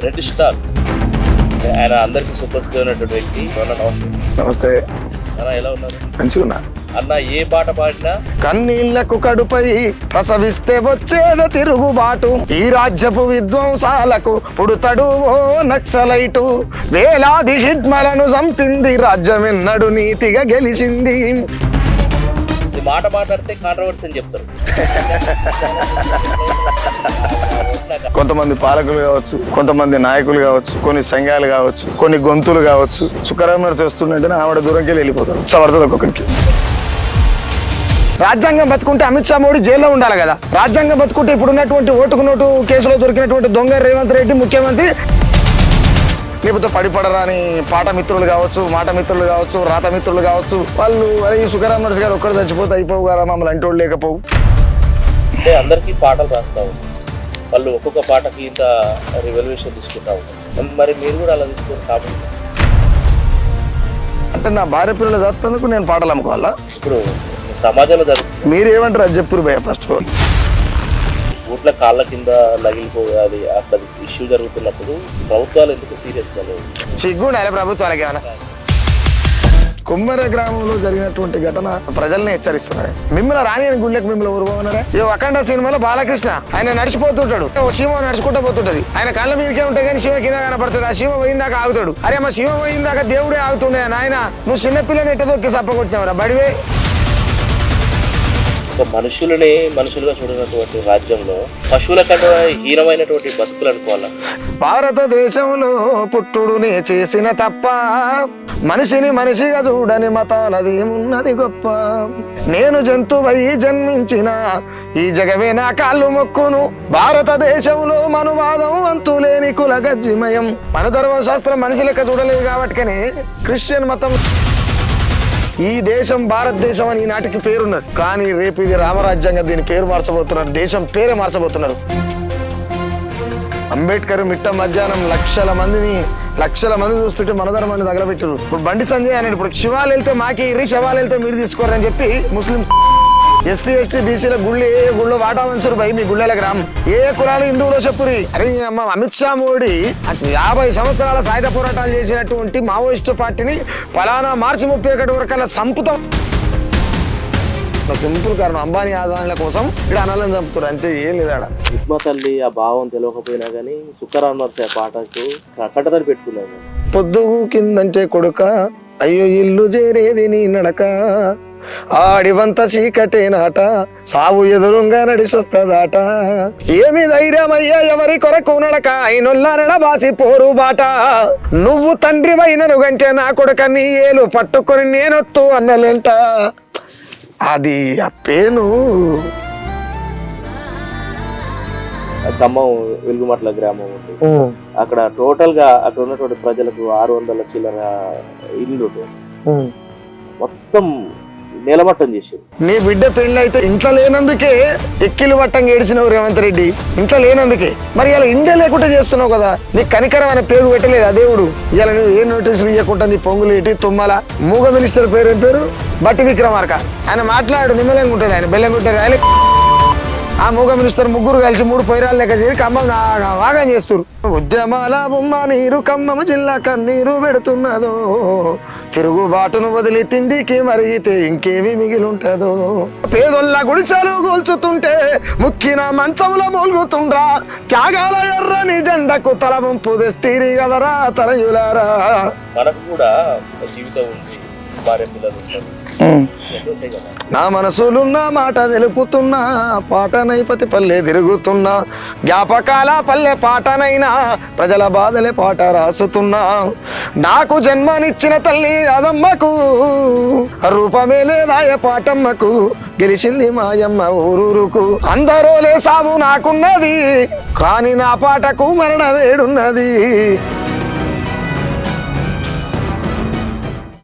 Red star ఆయన అందరికి సుపరిచితమైనటువంటి వ్యక్తి. నమస్తే అన్న ఎలా ఉన్నారు? మంచిగా అన్న ఏ పాట పాడినా కన్నీళ్లకు కడుపై ప్రసవిస్తే వచ్చేదో తిరుగుబాటు, ఈ రాజ్యపు విధ్వంసాలకు పుడుతడు ఓ నక్సలైటు, వేలాది హిట్మలను చంపింది రాజ్యం ఎన్నడు నీతిగా గెలిచింది. ఈ మాట మాట్లాడితే కాంట్రవర్సీ అని చెప్తారు. కొంతమంది పాలకులు కావచ్చు, కొంతమంది నాయకులు కావచ్చు, కొన్ని సంఘాలు కావచ్చు, కొన్ని గొంతులు కావచ్చు, సుఖరామర్ చేస్తుంటే ఆవిడ దూరంకి వెళ్ళిపోతారు. చవడుతుంది ఒక్కొక్కరికి. రాజ్యాంగం బతుకుంటే అమిత్ షా మోడీ జైల్లో ఉండాలి కదా. రాజ్యాంగం బతుకుంటే ఇప్పుడున్నటువంటి ఓటుకు నోటు కేసులో దొరికినటువంటి దొంగ రేవంత్ రెడ్డి ముఖ్యమంత్రి, లేకపోతే పడిపడరాని పాట మిత్రులు కావచ్చు, మాట మిత్రులు కావచ్చు, రాత మిత్రులు కావచ్చు, వాళ్ళు అరే ఈ సుఖరామ్ నర్స్ గారు ఒక్కరు చచ్చిపోతే అయిపోవు కదా, మమ్మల్ని అంటోళ్ళు లేకపోవు. అంటే అందరికీ పాటలు రాస్తా ఉంటారు, వాళ్ళు ఒక్కొక్క పాటకి ఇంత రివల్యూషన్ తీసుకుంటా ఉంటారు. మరి మీరు కూడా అలా తీసుకుని కాబట్టి అంటే నా భార్య పిల్లలు చదువుతందుకు నేను పాటలు అమ్ముకోవాలా? ఇప్పుడు సమాజంలో జరుగుతుంది. మీరు ఏమంటారు అది చెప్పురు భయ. ఫస్ట్ ఆఫ్ ఆల్ ఊట్ల కాళ్ళ కింద లగిలిపోయాలి అట్లా ఇష్యూ జరుగుతున్నప్పుడు ప్రభుత్వాలు ఎందుకు సీరియస్గా లేవు? సిగ్గుండాలి ప్రభుత్వాలకి. ఏమైనా కుమ్మర గ్రామంలో జరిగినటువంటి ఘటన ప్రజల్ని హెచ్చరిస్తున్నారు. మిమ్మల్ని రాని అని గుళ్ళకి మిమ్మల్ని ఊరుకోమన్నారా? ఈ అఖండ సినిమాలో బాలకృష్ణ ఆయన నడిచిపోతుంటాడు, శివ నడుచుకుంటూ పోతుంటది, ఆయన కళ్ళ మీదకే ఉంటాయి కానీ శివ కింద కనపడుతుంది. ఆ శివ పోయిందాక ఆగుతాడు. అరే మా శివ పోయిందాక దేవుడే ఆగుతుండే నాయన, నువ్వు చిన్నపిల్లని ఎట్ట దొక్కి సప్పకొట్టినవరా బడివే. ఒక మనుషులుగా చూడనటువంటి రాజ్యంలో పశువుల కంటే హీనమైనటువంటి బతుకులు అనుకోవాలా? భారతదేశంలో పుట్టుడునే చేసిన తప్ప, మనిషిని మనిషిగా చూడని మతాలది ఉన్నది గొప్ప. నేను జంతువై జన్మించిన ఈ జగమే నా కాళ్ళు మొక్కును, భారతదేశంలో మనువాదం అంతులేని కుల గజ్జిమయం. మనుధర్మ శాస్త్రం మనిషి లెక్క చూడలేదు కాబట్టికనే క్రిస్టియన్ మతం ఈ దేశం భారతదేశం అని ఈనాటికి పేరున్నది. కానీ రేపు ఇది రామరాజ్యంగా దీని పేరు మార్చబోతున్నారు, దేశం పేరే మార్చబోతున్నారు. అంబేద్కర్ మిట్ట మధ్యాహ్నం లక్షల మంది చూస్తుంటే మనధర్మాన్ని తగలబెట్టారు. ఇప్పుడు బండి సంజయ్ అని ఇప్పుడు శివాలు వెళ్తే మాకే ఇర్రి, శవాలు వెళ్తే మీరు తీసుకోరని చెప్పి ముస్లిం ఎస్సీ ఎస్టీ బీసీల గుళ్ళు ఏ గుళ్ళో వాటా మంచురు భయ మీ గుళ్ళలకు రామ్. ఏ కులాలు హిందువులో చెప్పురి. అరే అమ్మ అమిత్ షా మోడీ 50 సంవత్సరాల సాయుధ పోరాటాలు చేసినటువంటి మావోయిస్టు పార్టీని ఫలానా మార్చి 31 వరకల్లా సంపుతాం. సింపుల్ కారణం అంబానీ ఆదాయాల కోసం ఇక్కడ అనాలని చంపుతారు, అంతే, ఏం లేదా. ఉస్మా తల్లి ఆ భావం తెలియకపోయినా కానీ సుఖరామ్ నర్స్ పాటకు కట్టదని పెట్టుకున్నాను. పొద్దుగు కిందంటే కొడుక అయ్యో ఇల్లు చేరేది నీ నడక, ఆడివంత చీకటే నాట సావు ఎదురుగా నడిచొస్తదాట, ఏమి ధైర్యమయ్యా ఎవరి కొరకు నడక అయినొల్ల బాసి పోరు బాట, నువ్వు తండ్రి వైనను గంటే నా కొడుక నీ ఏలు పట్టుకొని నేనొత్తు అన్నలేంట. అది ఆ పేను. ఖమ్మం వెలుగుమట్ల గ్రామం ఉంది, అక్కడ టోటల్ గా అక్కడ ఉన్నటువంటి ప్రజలకు 600 చిల్లర ఇల్లు మొత్తం నేలమట్టం చేసి. నీ బిడ్డ పెళ్లి అయితే ఇంట్లో లేనందుకే ఎక్కిలు పట్టంగా ఏడిచినావు రేవంత్ రెడ్డి, ఇంట్లో లేనందుకే. మరి ఇలా ఇండియా లేకుండా చేస్తున్నావు కదా, నీకు కనికరం అనే పేరు పెట్టలేదు ఆ దేవుడు. ఇలా నువ్వు ఏ నోటీసులు ఇవ్వకుండా నీ పొంగులేటి తుమ్మల మూగ మినిస్టర్ పేరు ఏం పేరు? బట్టి విక్రమార్క. ఆయన మాట్లాడు నిమ్మలంగా ఉంటుంది, ఆయన బెల్లంగా ఉంటుంది. ఆయన ఆ మూగ మినిస్టర్ ముగ్గురు కలిసి 3 పొయ్యిరాలు లెక్క చేసి ఖమ్మం వాగం చేస్తారు. ఉద్యమాల బొమ్మ నీరు ఖమ్మం జిల్లా కన్నీరు పెడుతున్నదో, తిరుగుబాటును వదిలి తిండికి మరిగితే ఇంకేమి మిగిలి ఉంటుందో, పేదొల్ల గుడిసెలు కూల్చుతుంటే ముక్కిన మంచంలో మూలుగుతుండ్రా, త్యాగాల ఎర్రని జెండకు తల వంపు తెస్తీరి కదరా తరయులారా. మనకు కూడా జీవితం ఉంది, భార్య పిల్లలు ఉంటారు. నా మనసులున్న మాట తెలుపుతున్నా, పాటనైపతి పల్లె తిరుగుతున్నా, జ్ఞాపకాల పల్లె పాటనైనా ప్రజల బాధలే పాట రాసుతున్నా, నాకు జన్మనిచ్చిన తల్లి అదమ్మకు రూపమే లేదాయ పాటమ్మకు, గెలిచింది మాయమ్మ ఊరూరుకు, అందరూ లేసాము నాకున్నది కానీ నా పాటకు మరణ వేడున్నది.